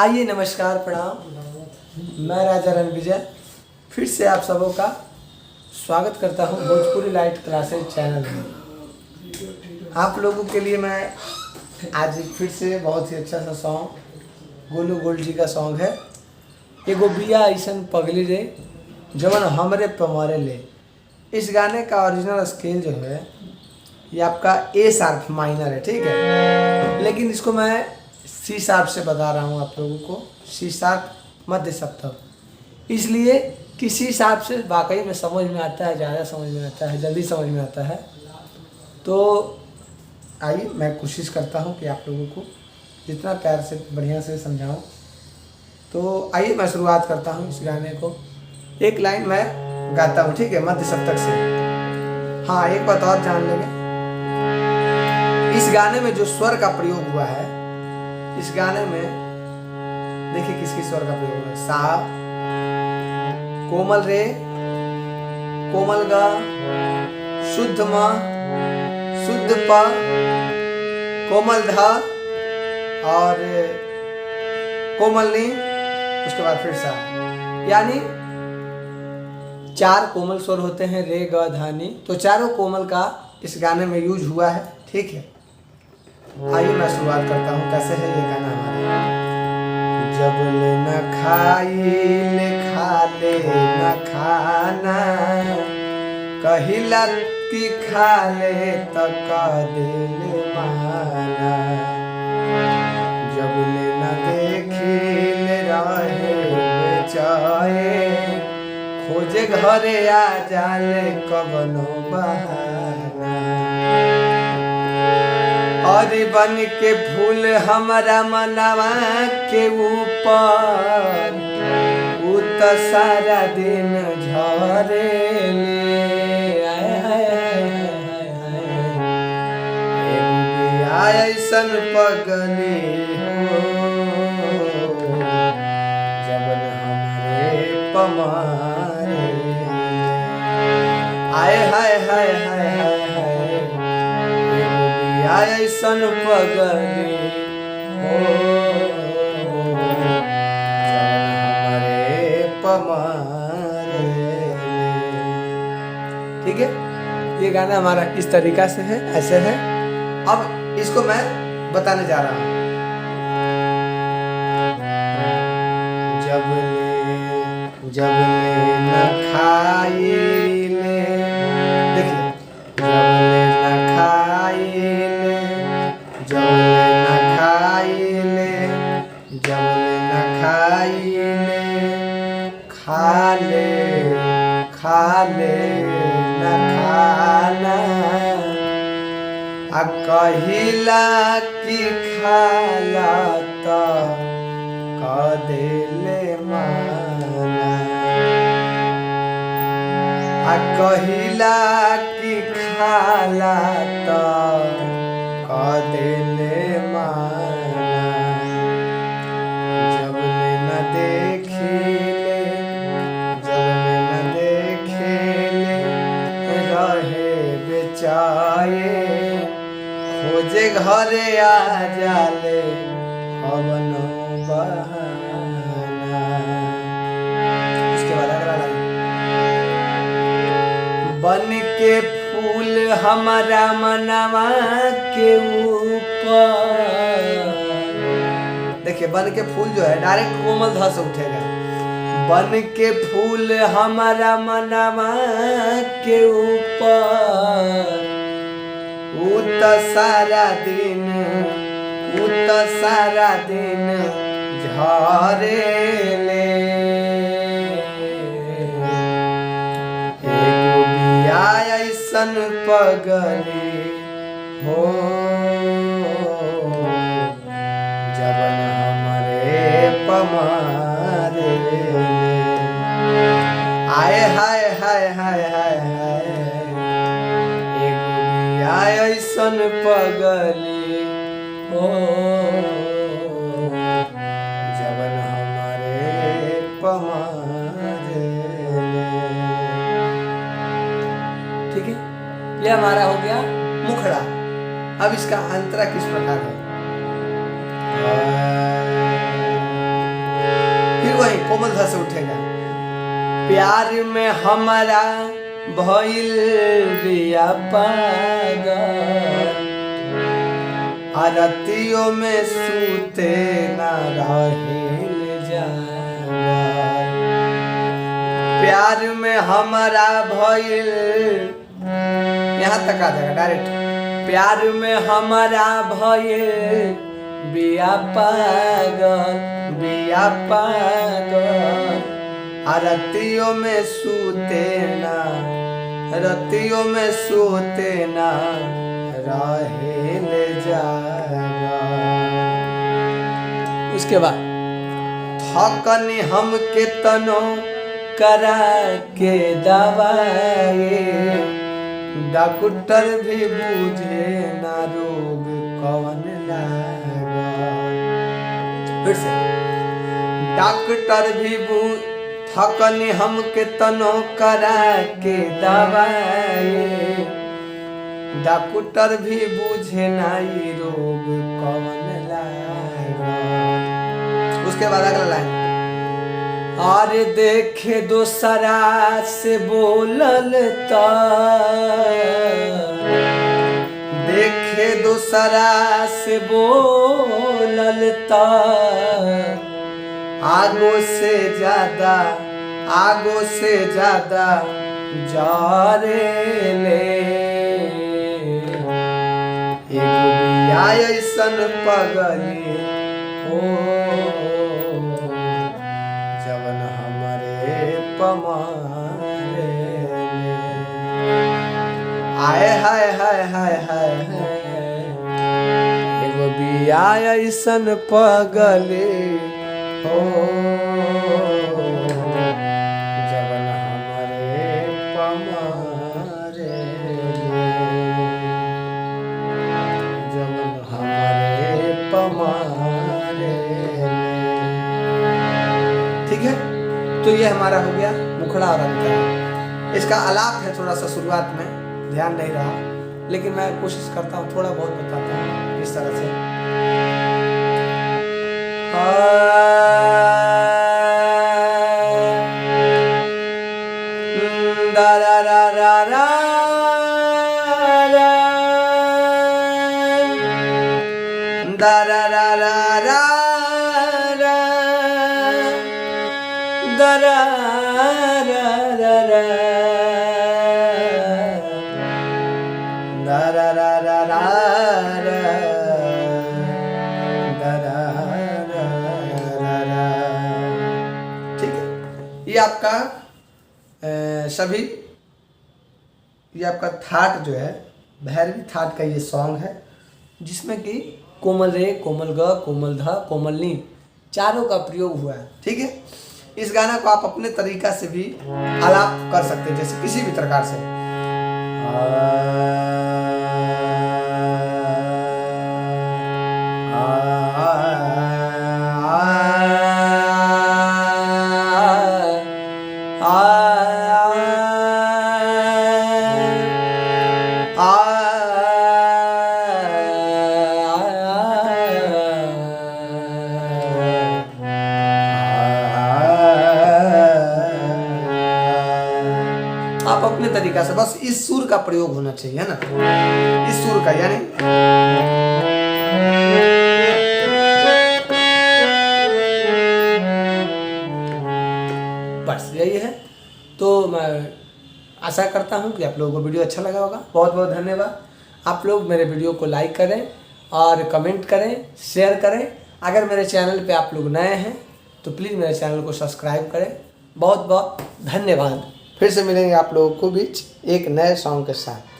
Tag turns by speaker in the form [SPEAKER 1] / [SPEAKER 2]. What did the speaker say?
[SPEAKER 1] आइए नमस्कार प्रणाम। मैं राजा रणविजय फिर से आप सबों का स्वागत करता हूं भोजपुरी लाइट क्लासेज चैनल में। आप लोगों के लिए मैं आज फिर से बहुत ही अच्छा सा सॉन्ग गोलू गोल्ड जी का सॉन्ग है एगो बिया ऐसन पगली रे जवन हमरे पमरे ले। इस गाने का ओरिजिनल स्केल जो है ये आपका ए शार्प माइनर है, ठीक है, लेकिन इसको मैं सी शार्प से बता रहा हूँ आप लोगों को। सी शार्प मध्य सप्तम, इसलिए कि सी शार्प से वाकई में समझ में आता है, ज़्यादा समझ में आता है, जल्दी समझ में आता है। तो आइए मैं कोशिश करता हूँ कि आप लोगों को जितना प्यार से बढ़िया से समझाऊँ। तो आइए मैं शुरुआत करता हूँ इस गाने को। एक लाइन मैं गाता हूँ, ठीक है, मध्य सप्तक से। हाँ, एक बात और जान लेंगे, इस गाने में जो स्वर का प्रयोग हुआ है, इस गाने में देखिए किसकी स्वर का प्रयोग हुआ है। सा, कोमल रे, कोमल गा, शुद्ध मा, शुद्ध पा, कोमल धा और कोमल नी, उसके बाद फिर सा। यानी 4 कोमल स्वर होते हैं, रे ग धा नी। तो चारों कोमल का इस गाने में यूज हुआ है, ठीक है। आइए मैं शुरुआत करता हूँ कैसे है ये गाना हमारा। जब ले न खाई ले खा ले न खाना, कहिला कि खा ले तो कह दे ले माना। जब ले न देखी ले रहे बेचैन, खोजे घरे आ जाले कवनो बहाना। और बन के फूल हमारा मनवा के ऊपर, उ तो सारा दिन झरे ले। ऐसन पगली हो जबन हमरे पमारे। आय हाय हाय हाय हाय हाय, ऐसन पगली हो हमारे पमारे। ठीक है, ये गाना हमारा किस तरीका से है, ऐसे है। अब इसको मैं बताने जा रहा हूँ। जब ले न खाई ले, देखिए, जब ले न खाई ले, जब ले न खाई ले, जब ले न खाई ले, खा ले न खाना, आ कहिला कि खाला तो कह दे ले माना। आ कहिला कि खाला तो कह दे ले माना। जब ले न देखी ले, जब ले न देखी ले रहे बेचाए, खोजे घरे आ जाले कवनो बहाना। उसके बाद अगला लाइन, बन के फूल हमारा मनवा के ऊपर। देखिए, बन के फूल जो है डायरेक्ट कोमल धा से उठेगा। बन के फूल हमारा मनवा के ऊपर, उ तो सारा दिन, उ तो सारा दिन झरे ले। एगो बिया ऐसन पगली हो जबन हमरे पमारे। आए हाय हाय हाय हाय हाय, एगो बिया ऐसन पगली हो जबन हमारे पमारे। ठीक है, ये हमारा हो गया मुखड़ा। अब इसका अंतरा किस प्रकार है। कोमल धा से उठेगा। प्यार में हमारा भइल बिया पागल, आरतियों में सूते ना रहेल जागल। प्यार में हमारा भइल, यहाँ तक आ जाएगा डायरेक्ट। प्यार में हमारा भइल बिया पागल, बिया पागल, रतियों में सूते ना, रतियों में सूते ना रहेल जागा। उसके बाद थकनी हम के तनो करा के दवाई, डॉक्टर भी बूझे ना रोग कौन लगा। फिर से डॉक्टर भी थकनी हम के तनो करा के दवाई, डॉक्टर भी बूझे ना ये रोग कौन लगा। उसके बाद अगला लाइन, और देखे दोसरा से बोलल ता, देखे दोसरा से बोलल ता, आगो से ज्यादा, आगो से ज्यादा जारे ले। एगो बिया ऐसन पगली हो जवन हमारे पमारे ले। आए हाय हाय हाय हाय हाय, एगो बिया ऐसन पगली हो जवन हमारे पमारे ले, जवन हमारे पमारे ले। ठीक है, तो ये हमारा हो गया मुखड़ा और अंतरा। इसका आलाप है थोड़ा सा शुरुआत में, ध्यान नहीं रहा, लेकिन मैं कोशिश करता हूँ थोड़ा बहुत बताता हूँ इस तरह से। दा रा रा रा रा रा, दा रा रा रा रा रा, दा रा रा रा रा, दा रा रा रा रा रा, दा रा रा रा। ठीक है, ये आपका सभी, ये आपका थाट जो है भैरवी थाट का ये सॉन्ग है, जिसमें कि कोमल रे, कोमल ग, कोमल ध, कोमल नी चारों का प्रयोग हुआ है। ठीक है, इस गाना को आप अपने तरीका से भी आलाप कर सकते हैं, जैसे किसी भी प्रकार से। आप अपने तरीका से, बस इस सुर का प्रयोग होना चाहिए, है ना, इस सुर का, यानी बस यही है। तो मैं आशा करता हूँ कि आप लोगों को वीडियो अच्छा लगा होगा। बहुत बहुत धन्यवाद। आप लोग मेरे वीडियो को लाइक करें और कमेंट करें, शेयर करें। अगर मेरे चैनल पे आप लोग नए हैं तो प्लीज़ मेरे चैनल को सब्सक्राइब करें। बहुत बहुत धन्यवाद। फिर से मिलेंगे आप लोगों को बीच एक नए सॉन्ग के साथ।